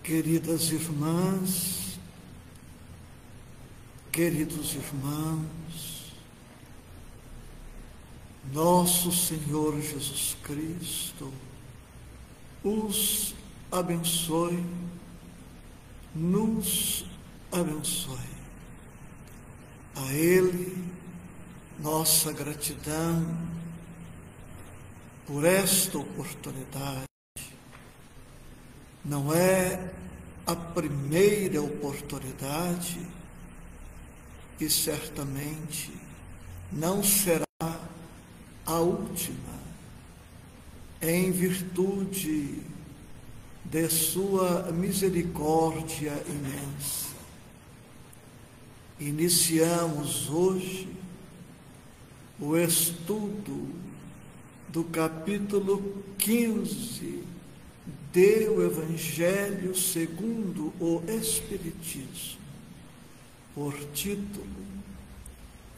Queridas irmãs, queridos irmãos, nosso Senhor Jesus Cristo os abençoe, nos abençoe. A Ele, nossa gratidão por esta oportunidade. Não é a primeira oportunidade e certamente não será a última, em virtude de sua misericórdia imensa. Iniciamos hoje o estudo do capítulo 15 do Evangelho segundo o Espiritismo, por título: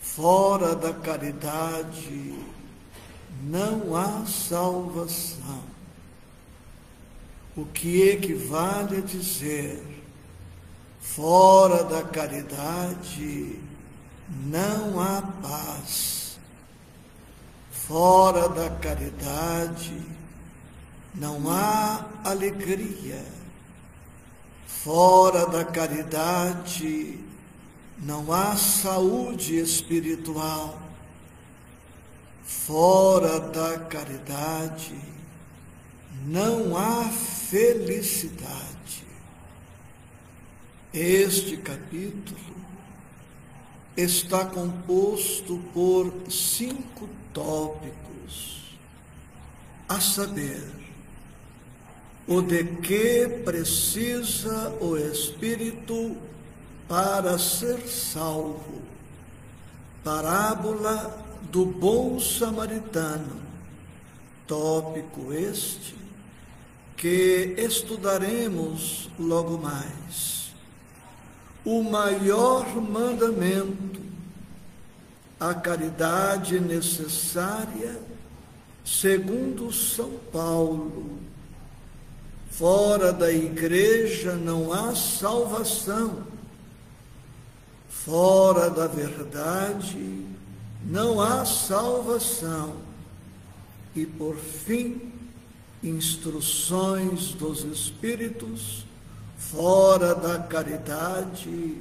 Fora da caridade não há salvação. O que equivale a dizer: fora da caridade não há paz. Fora da caridade não há alegria. Fora da caridade não há saúde espiritual. Fora da caridade não há felicidade. Este capítulo está composto por 5 tópicos, a saber: o de que precisa o espírito para ser salvo, parábola do bom samaritano, tópico este que estudaremos logo mais. O maior mandamento, a caridade necessária, segundo São Paulo. Fora da igreja não há salvação. Fora da verdade não há salvação. E, por fim, instruções dos Espíritos: fora da caridade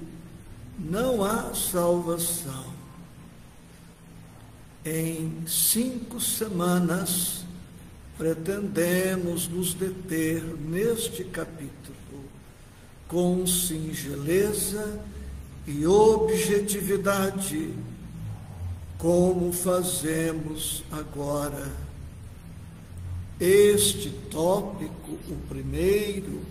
não há salvação. Em 5 semanas, pretendemos nos deter neste capítulo com singeleza e objetividade, como fazemos agora. Este tópico, o primeiro,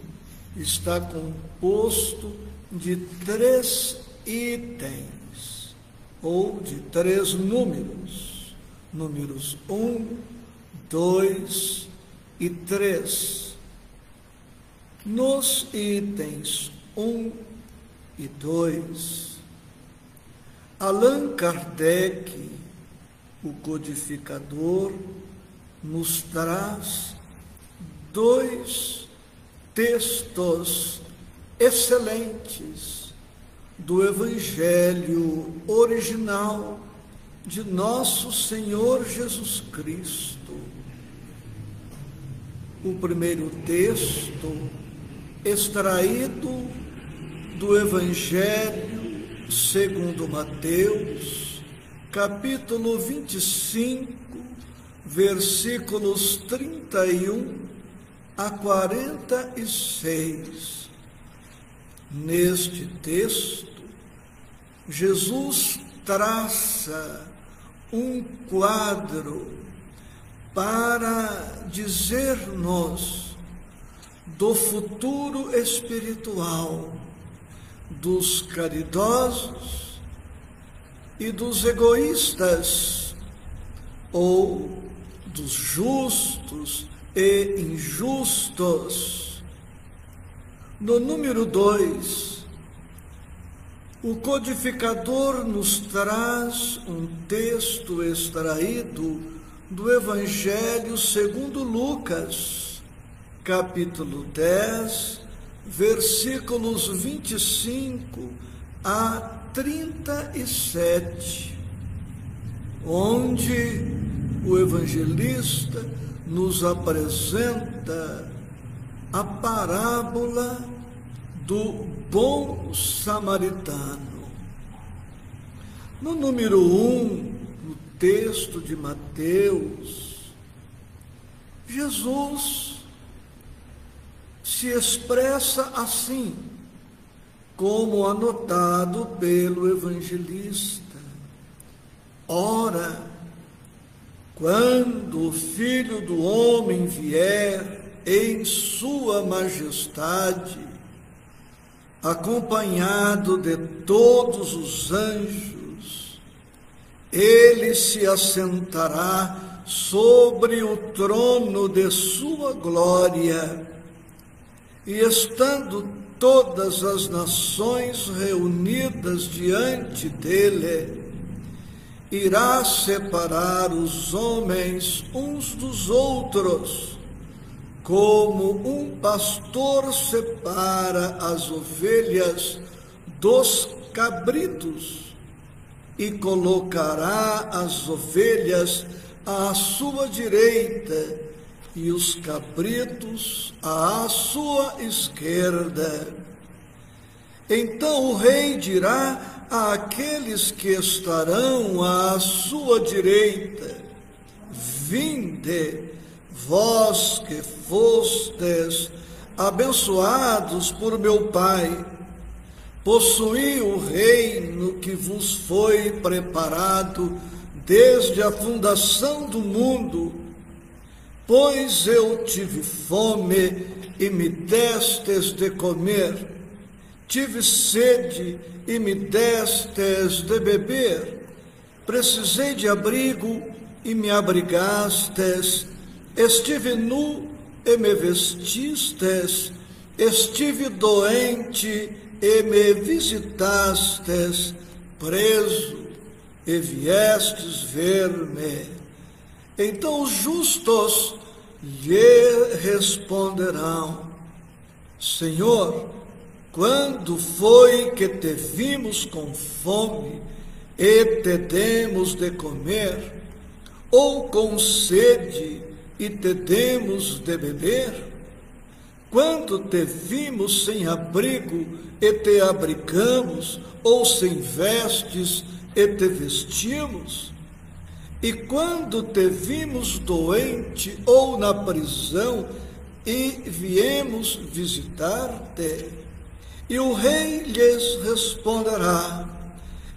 está composto de 3 itens, ou de 3 números, números 1, 2 e 3. Nos itens 1 e 2, Allan Kardec, o codificador, nos traz 2 textos excelentes do Evangelho original de nosso Senhor Jesus Cristo. O primeiro texto, extraído do Evangelho segundo Mateus, capítulo 25, versículos 31 a 46. Neste texto, Jesus traça um quadro para dizer-nos do futuro espiritual dos caridosos e dos egoístas, ou dos justos e injustos. No número 2, o codificador nos traz um texto extraído do Evangelho segundo Lucas, capítulo 10, versículos 25 a 37, onde o evangelista nos apresenta a parábola do bom samaritano. No número 1, no texto de Mateus, Jesus se expressa assim, como anotado pelo evangelista: ora, quando o Filho do Homem vier em sua majestade, acompanhado de todos os anjos, ele se assentará sobre o trono de sua glória, e estando todas as nações reunidas diante dele, irá separar os homens uns dos outros, como um pastor separa as ovelhas dos cabritos, e colocará as ovelhas à sua direita e os cabritos à sua esquerda. Então o rei dirá àqueles que estarão à sua direita: vinde, vós que fostes abençoados por meu Pai, possuí o reino que vos foi preparado desde a fundação do mundo. Pois eu tive fome e me destes de comer, tive sede e me destes de beber, precisei de abrigo e me abrigastes, estive nu e me vestistes, estive doente e me visitastes, preso e viestes ver-me. Então os justos lhe responderão: Senhor, quando foi que te vimos com fome e te demos de comer, ou com sede e te demos de beber? Quando te vimos sem abrigo e te abrigamos, ou sem vestes e te vestimos? E quando te vimos doente ou na prisão e viemos visitar-te? E o rei lhes responderá: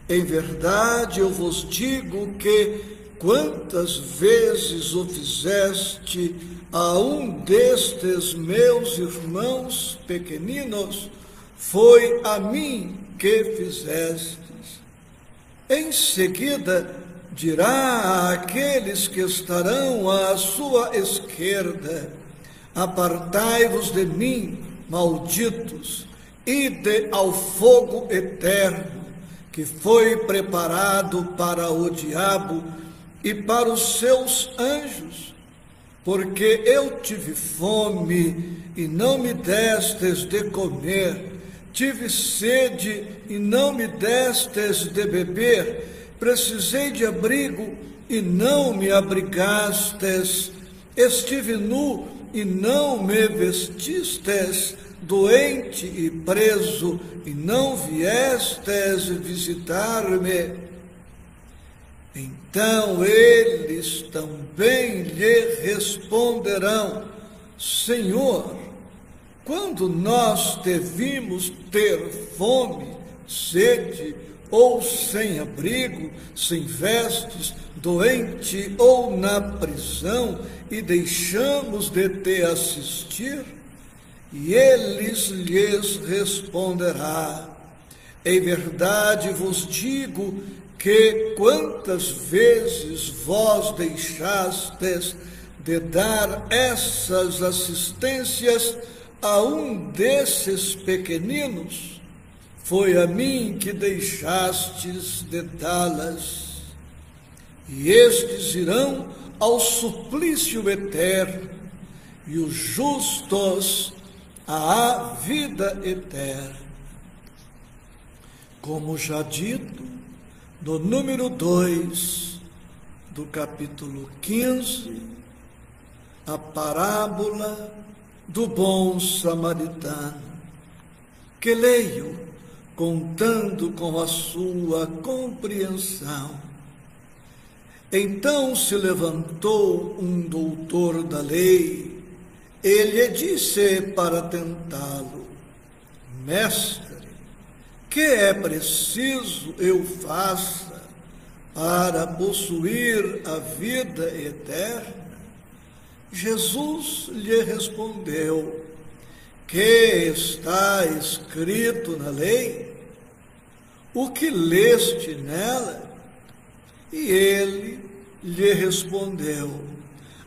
em verdade eu vos digo que, quantas vezes o fizeste a um destes meus irmãos pequeninos, foi a mim que fizestes. Em seguida dirá àqueles que estarão à sua esquerda: apartai-vos de mim, malditos, ide ao fogo eterno, que foi preparado para o diabo e para os seus anjos. Porque eu tive fome e não me destes de comer, tive sede e não me destes de beber, precisei de abrigo e não me abrigastes, estive nu e não me vestistes, doente e preso e não viestes visitar-me. Então eles também lhe responderão: Senhor, quando nós te vimos ter fome, sede, ou sem abrigo, sem vestes, doente ou na prisão, e deixamos de te assistir? E eles lhes responderá: em verdade vos digo que, quantas vezes vós deixastes de dar essas assistências a um desses pequeninos, foi a mim que deixastes de dá-las. E estes irão ao suplício eterno, e os justos à vida eterna. Como já dito, no número 2 do capítulo 15, a parábola do bom samaritano, que leio contando com a sua compreensão. Então se levantou um doutor da lei, ele disse para tentá-lo: Mestre, que é preciso eu faça para possuir a vida eterna? Jesus lhe respondeu: que está escrito na lei? O que leste nela? E ele lhe respondeu: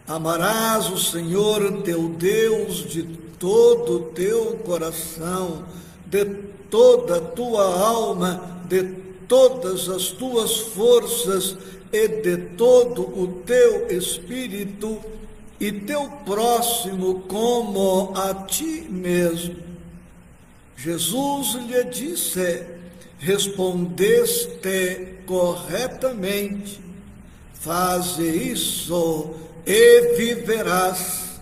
amarás o Senhor teu Deus de todo o teu coração, de toda a tua alma, de todas as tuas forças e de todo o teu espírito, e teu próximo como a ti mesmo. Jesus lhe disse: respondeste corretamente, faze isso e viverás.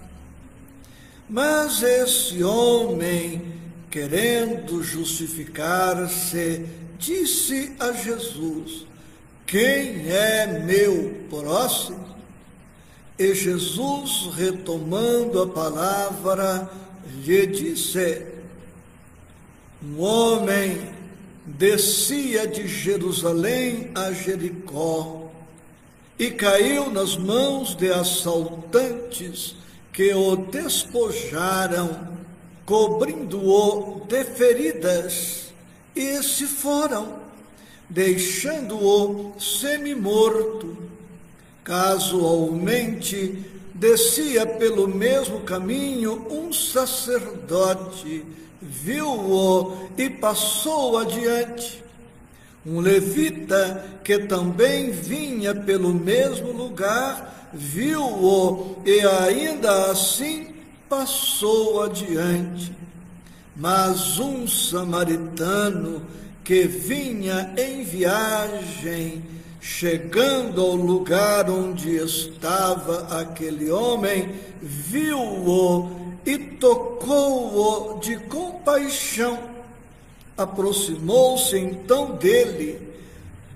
Mas esse homem, querendo justificar-se, disse a Jesus: quem é meu próximo? E Jesus, retomando a palavra, lhe disse: um homem descia de Jerusalém a Jericó e caiu nas mãos de assaltantes que o despojaram, cobrindo-o de feridas, e se foram, deixando-o semi-morto. Casualmente, descia pelo mesmo caminho um sacerdote, viu-o e passou adiante. Um levita, que também vinha pelo mesmo lugar, viu-o e ainda assim passou adiante. Mas um samaritano, que vinha em viagem, chegando ao lugar onde estava aquele homem, viu-o e tocou-o de compaixão. Aproximou-se então dele,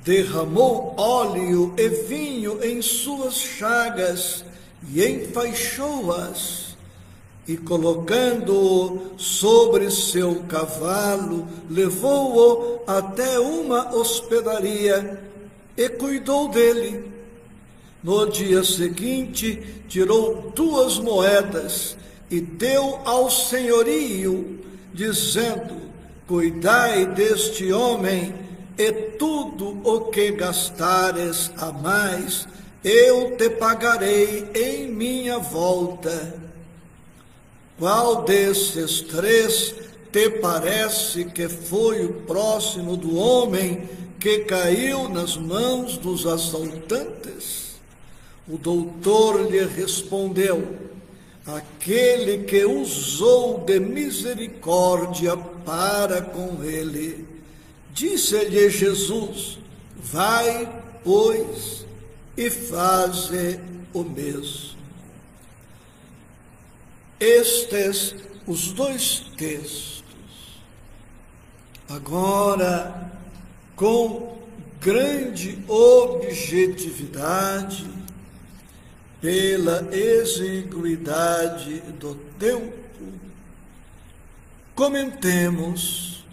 derramou óleo e vinho em suas chagas e enfaixou-as. E colocando-o sobre seu cavalo, levou-o até uma hospedaria e cuidou dele. No dia seguinte, tirou 2 moedas e deu ao senhorio, dizendo: cuidai deste homem, e tudo o que gastares a mais, eu te pagarei em minha volta. Qual desses 3 te parece que foi o próximo do homem que caiu nas mãos dos assaltantes? O doutor lhe respondeu: aquele que usou de misericórdia para com ele. Disse-lhe Jesus: vai, pois, e faze o mesmo. Estes os 2 textos. Agora, com grande objetividade, pela exiguidade do tempo, comentemos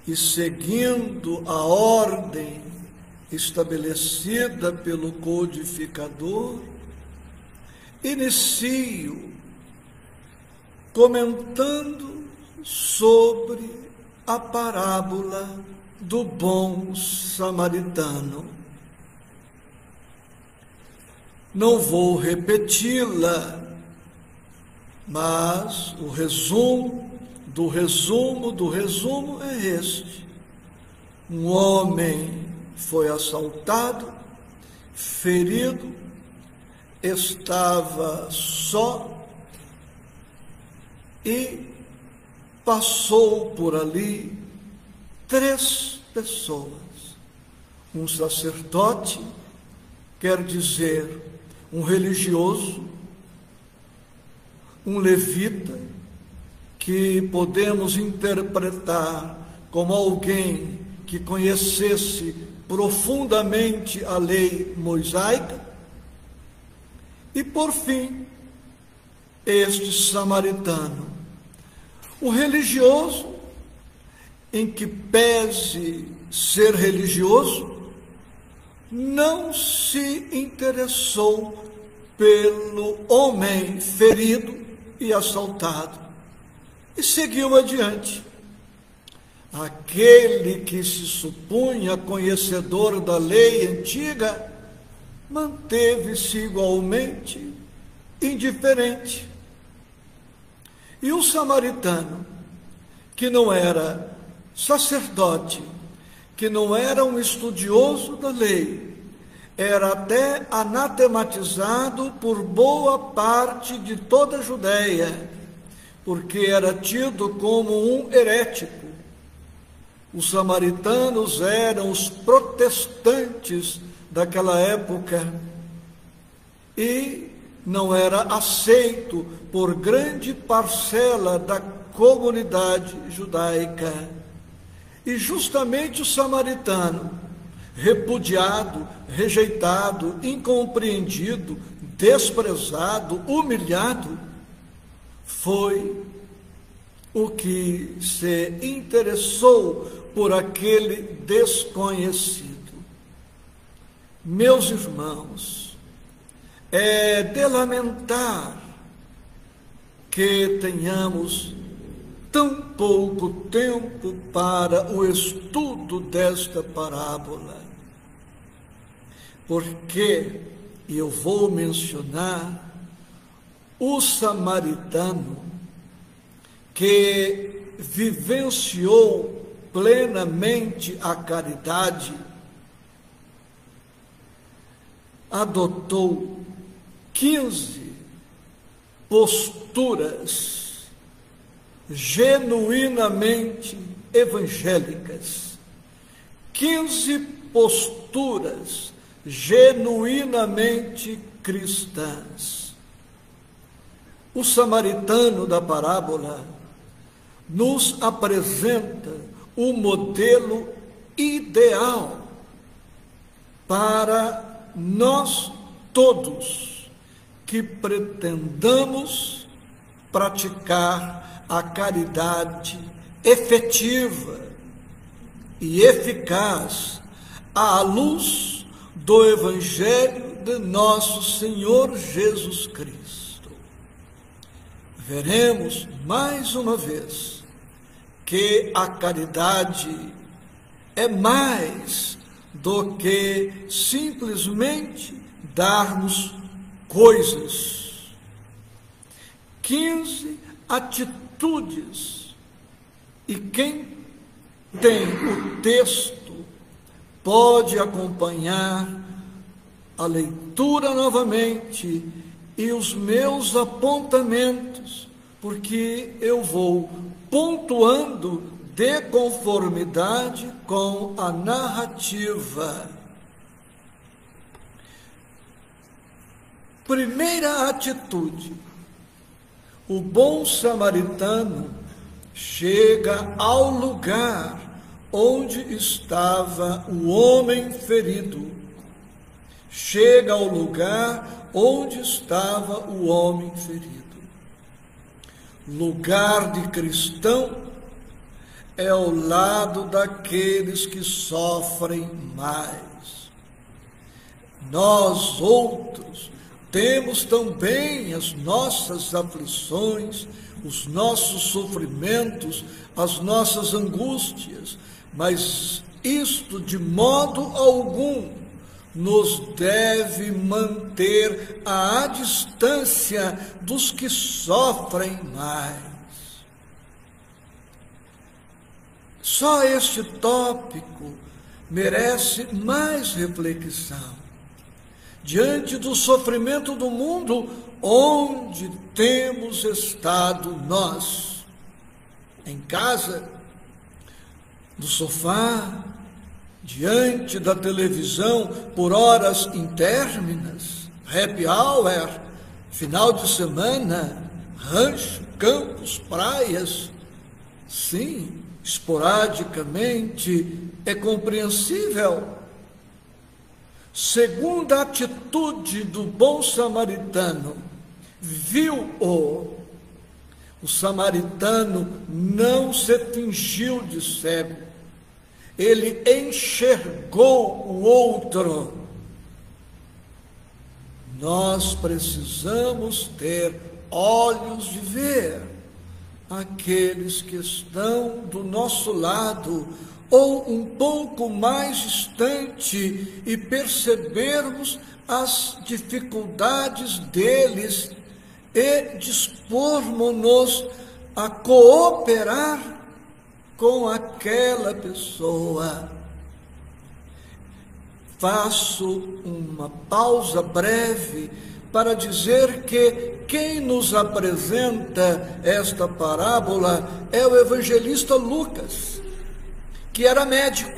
e, seguindo a ordem estabelecida pelo codificador, inicio comentando sobre a parábola do bom samaritano. Não vou repeti-la, mas o resumo é este. Um homem foi assaltado, ferido, estava só e passou por ali 3 pessoas. Um sacerdote, quer dizer, um religioso, um levita, que podemos interpretar como alguém que conhecesse profundamente a lei mosaica, e por fim, este samaritano. O religioso, em que pese ser religioso, não se interessou pelo homem ferido e assaltado e seguiu adiante. Aquele que se supunha conhecedor da lei antiga manteve-se igualmente indiferente. E o samaritano, que não era sacerdote, que não era um estudioso da lei, era até anatematizado por boa parte de toda a Judéia, porque era tido como um herético. Os samaritanos eram os protestantes daquela época e não era aceito por grande parcela da comunidade judaica. E justamente o samaritano, repudiado, rejeitado, incompreendido, desprezado, humilhado, foi o que se interessou por aquele desconhecido. Meus irmãos, é de lamentar que tenhamos tão pouco tempo para o estudo desta parábola, porque eu vou mencionar o samaritano que vivenciou plenamente a caridade, adotou 15 posturas genuinamente evangélicas, 15 posturas genuinamente cristãs. O samaritano da parábola nos apresenta o modelo ideal para nós todos que pretendamos praticar a caridade efetiva e eficaz à luz do Evangelho de nosso Senhor Jesus Cristo. Veremos mais uma vez que a caridade é mais do que simplesmente darmos coisas. 15 atitudes. E quem tem o texto pode acompanhar a leitura novamente e os meus apontamentos, porque eu vou pontuando de conformidade com a narrativa. Primeira atitude: o bom samaritano chega ao lugar onde estava o homem ferido. Chega ao lugar onde estava o homem ferido. Lugar de cristão é ao lado daqueles que sofrem mais. Nós outros temos também as nossas aflições, os nossos sofrimentos, as nossas angústias, mas isto de modo algum nos deve manter à distância dos que sofrem mais. Só este tópico merece mais reflexão. Diante do sofrimento do mundo, onde temos estado nós? em casa, no sofá, diante da televisão, por horas intérminas, happy hour, final de semana, rancho, campos, praias. Sim, esporadicamente, é compreensível. Segunda atitude do bom samaritano, viu-o. O samaritano não se fingiu de cego, ele enxergou o outro. Nós precisamos ter olhos de ver aqueles que estão do nosso lado ou um pouco mais distante e percebermos as dificuldades deles e dispormos-nos a cooperar com aquela pessoa. Faço uma pausa breve para dizer que quem nos apresenta esta parábola é o evangelista Lucas, que era médico.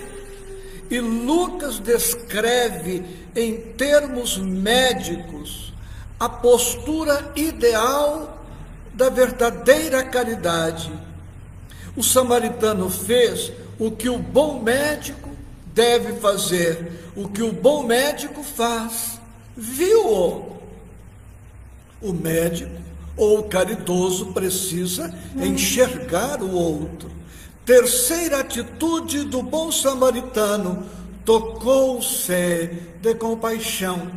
E Lucas descreve em termos médicos a postura ideal da verdadeira caridade. O samaritano fez o que o bom médico deve fazer, o que o bom médico faz, viu-o. O médico ou o caridoso precisa enxergar o outro. Terceira atitude do bom samaritano, tocou-se de compaixão.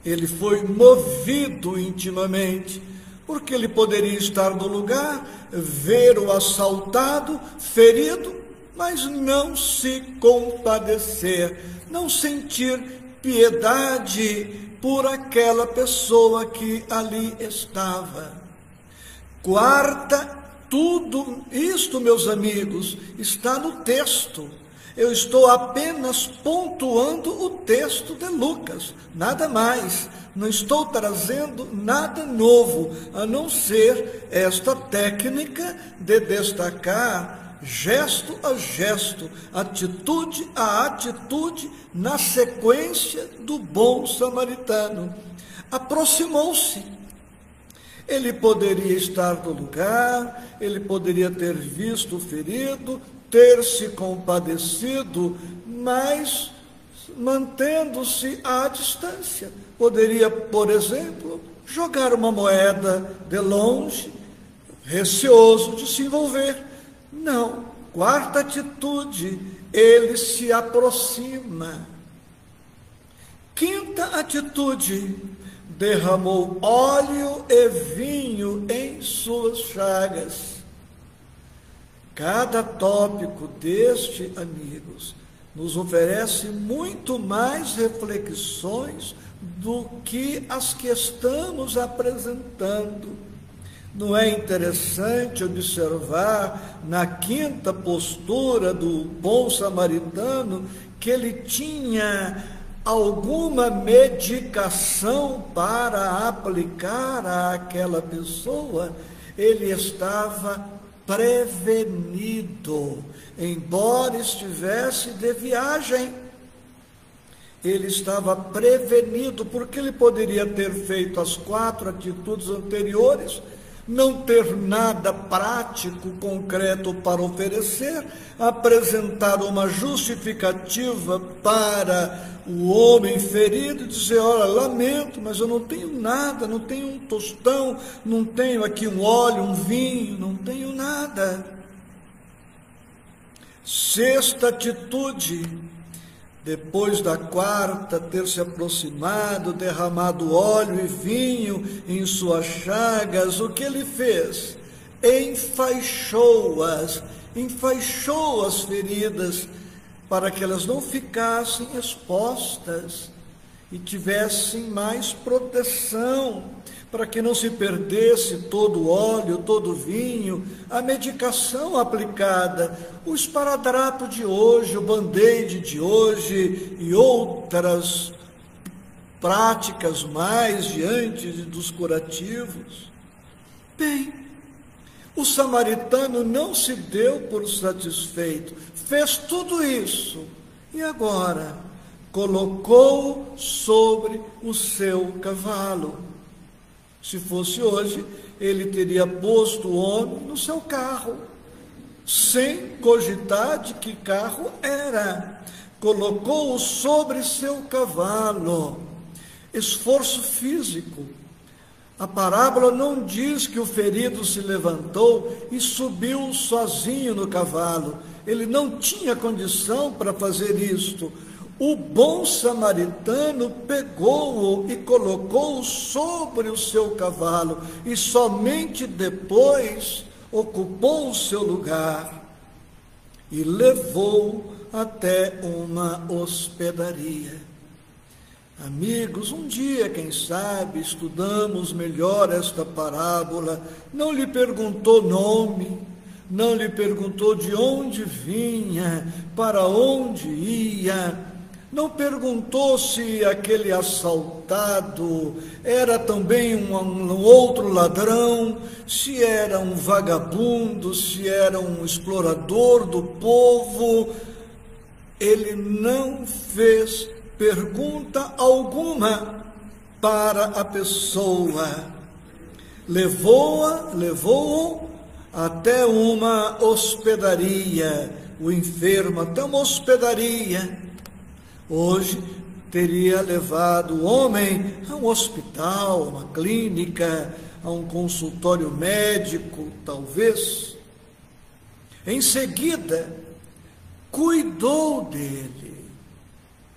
Ele foi movido intimamente, porque ele poderia estar no lugar, ver o assaltado, ferido, mas não se compadecer, não sentir piedade por aquela pessoa que ali estava. Quarta, tudo isto, meus amigos, está no texto. Eu estou apenas pontuando o texto de Lucas, nada mais. Não estou trazendo nada novo, a não ser esta técnica de destacar gesto a gesto, atitude a atitude, na sequência do bom samaritano. Aproximou-se. Ele poderia estar no lugar, ele poderia ter visto o ferido, ter se compadecido, mas mantendo-se à distância. Poderia, por exemplo, jogar uma moeda de longe, receoso de se envolver. Não. Quarta atitude, ele se aproxima. Quinta atitude, derramou óleo e vinho em suas chagas. Cada tópico deste, amigos, nos oferece muito mais reflexões do que as que estamos apresentando. Não é interessante observar na quinta postura do bom samaritano que ele tinha alguma medicação para aplicar àquela pessoa? Ele estava prevenido, embora estivesse de viagem. Ele estava prevenido, porque ele poderia ter feito as 4 atitudes anteriores, não ter nada prático, concreto para oferecer, apresentar uma justificativa para o homem ferido e dizer: olha, lamento, mas eu não tenho nada, não tenho um tostão, não tenho aqui um óleo, um vinho, não tenho nada. Sexta atitude, depois da quarta, ter se aproximado, derramado óleo e vinho em suas chagas, o que ele fez? Enfaixou as feridas, para que elas não ficassem expostas e tivessem mais proteção, para que não se perdesse todo o óleo, todo o vinho, a medicação aplicada, o esparadrapo de hoje, o band-aid de hoje e outras práticas mais diante dos curativos. Bem, O samaritano não se deu por satisfeito, fez tudo isso e agora colocou sobre o seu cavalo. Se fosse hoje, ele teria posto o homem no seu carro, sem cogitar de que carro era. Colocou-o sobre seu cavalo. Esforço físico. A parábola não diz que o ferido se levantou e subiu sozinho no cavalo. Ele não tinha condição para fazer isto. O bom samaritano pegou-o e colocou-o sobre o seu cavalo e somente depois ocupou o seu lugar e levou até uma hospedaria. Amigos, um dia, quem sabe, estudamos melhor esta parábola. Não lhe perguntou nome, não lhe perguntou de onde vinha, para onde ia. Não perguntou se aquele assaltado era também um outro ladrão, se era um vagabundo, se era um explorador do povo. Ele não fez pergunta alguma para a pessoa. Levou-o até uma hospedaria, o enfermo até uma hospedaria. Hoje teria levado o homem a um hospital, a uma clínica, a um consultório médico, talvez. Em seguida, cuidou dele.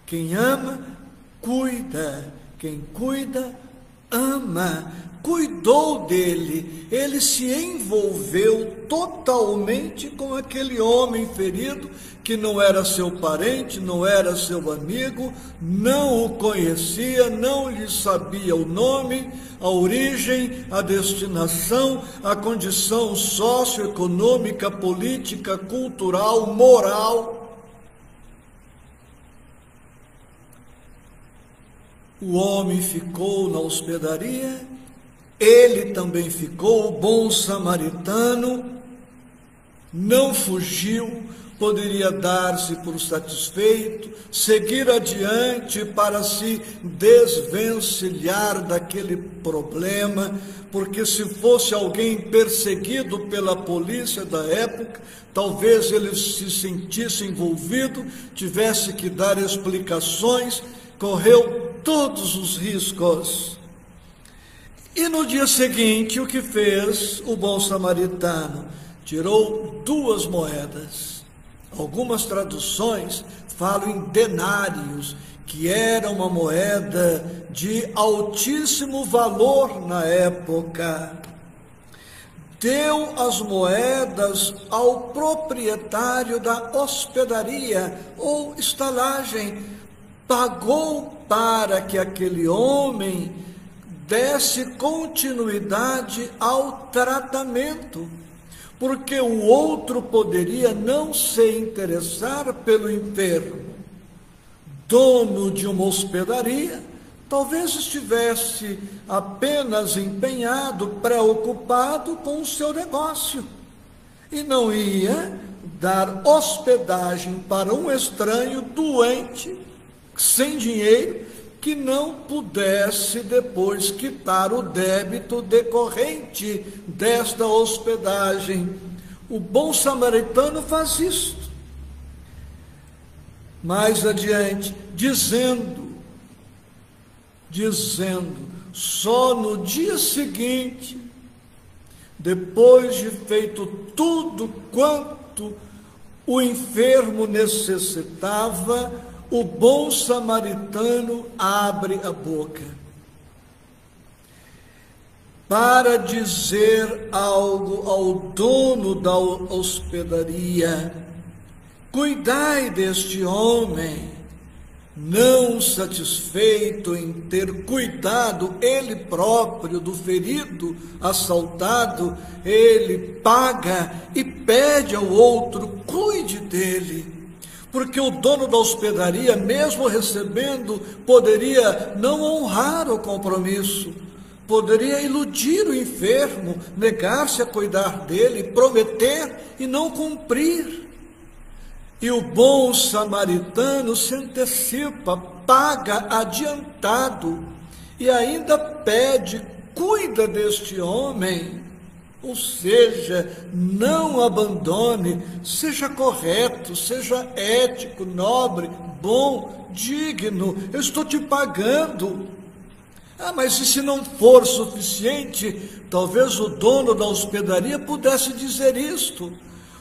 Quem ama, cuida. Quem cuida, ama. Cuidou dele. Ele se envolveu totalmente com aquele homem ferido, que não era seu parente, não era seu amigo, não o conhecia, não lhe sabia o nome, a origem, a destinação, a condição socioeconômica, política, cultural, moral. O homem ficou na hospedaria, ele também ficou, o bom samaritano, não fugiu, poderia dar-se por satisfeito, seguir adiante para se desvencilhar daquele problema, porque se fosse alguém perseguido pela polícia da época, talvez ele se sentisse envolvido, tivesse que dar explicações, correu todos os riscos. E no dia seguinte, o que fez o bom samaritano? Tirou 2 moedas. Algumas traduções falam em denários, que era uma moeda de altíssimo valor na época. Deu as moedas ao proprietário da hospedaria ou estalagem, pagou para que aquele homem desse continuidade ao tratamento, porque o outro poderia não se interessar pelo enfermo. Dono de uma hospedaria, talvez estivesse apenas empenhado, preocupado com o seu negócio, e não ia dar hospedagem para um estranho doente, sem dinheiro, que não pudesse depois quitar o débito decorrente desta hospedagem. O bom samaritano faz isto. Mais adiante, dizendo, só no dia seguinte, depois de feito tudo quanto o enfermo necessitava, o bom samaritano abre a boca para dizer algo ao dono da hospedaria. Cuidai deste homem. Não satisfeito em ter cuidado ele próprio do ferido, assaltado, ele paga e pede ao outro, cuide dele. Porque o dono da hospedaria, mesmo recebendo, poderia não honrar o compromisso. Poderia iludir o enfermo, negar-se a cuidar dele, prometer e não cumprir. E o bom samaritano se antecipa, paga adiantado e ainda pede: cuida deste homem. Ou seja, não abandone, seja correto, seja ético, nobre, bom, digno. Eu estou te pagando. Mas e se não for suficiente, talvez o dono da hospedaria pudesse dizer isto.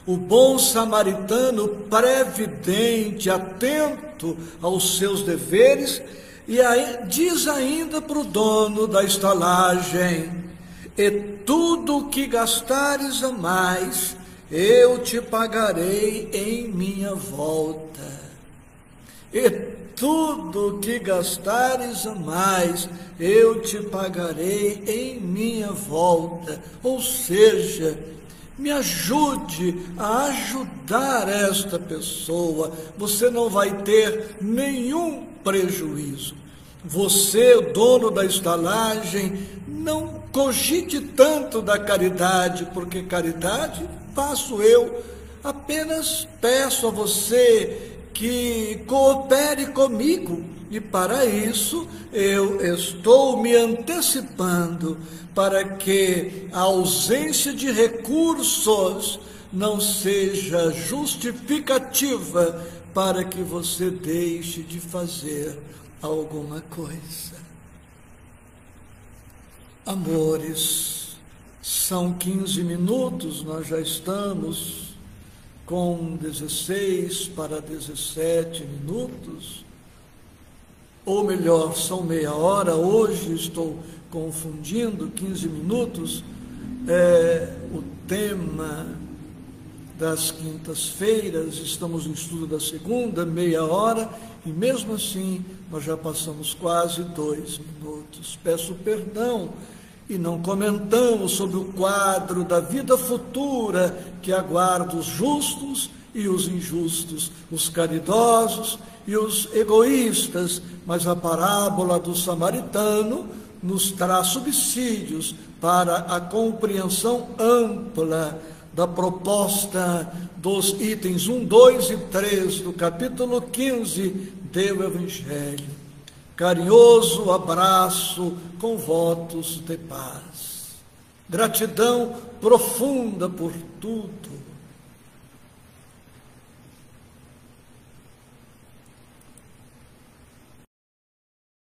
O bom samaritano, previdente, atento aos seus deveres, e aí, diz ainda para o dono da estalagem: e tudo o que gastares a mais, eu te pagarei em minha volta. E tudo o que gastares a mais, eu te pagarei em minha volta. Ou seja, me ajude a ajudar esta pessoa. Você não vai ter nenhum prejuízo. Você, o dono da estalagem, não cogite tanto da caridade, porque caridade faço eu. Apenas peço a você que coopere comigo, e para isso eu estou me antecipando, para que a ausência de recursos não seja justificativa para que você deixe de fazer alguma coisa. Amores, são 15 minutos, nós já estamos com 16 para 17 minutos, ou melhor, são meia hora. Hoje estou confundindo 15 minutos, o tema das quintas-feiras, estamos no estudo da segunda, meia hora, e mesmo assim nós já passamos quase 2 minutos. Peço perdão, e não comentamos sobre o quadro da vida futura que aguarda os justos e os injustos, os caridosos e os egoístas, mas a parábola do samaritano nos traz subsídios para a compreensão ampla da proposta dos itens 1, 2 e 3 do capítulo 15 do Evangelho. Carinhoso abraço com votos de paz. Gratidão profunda por tudo.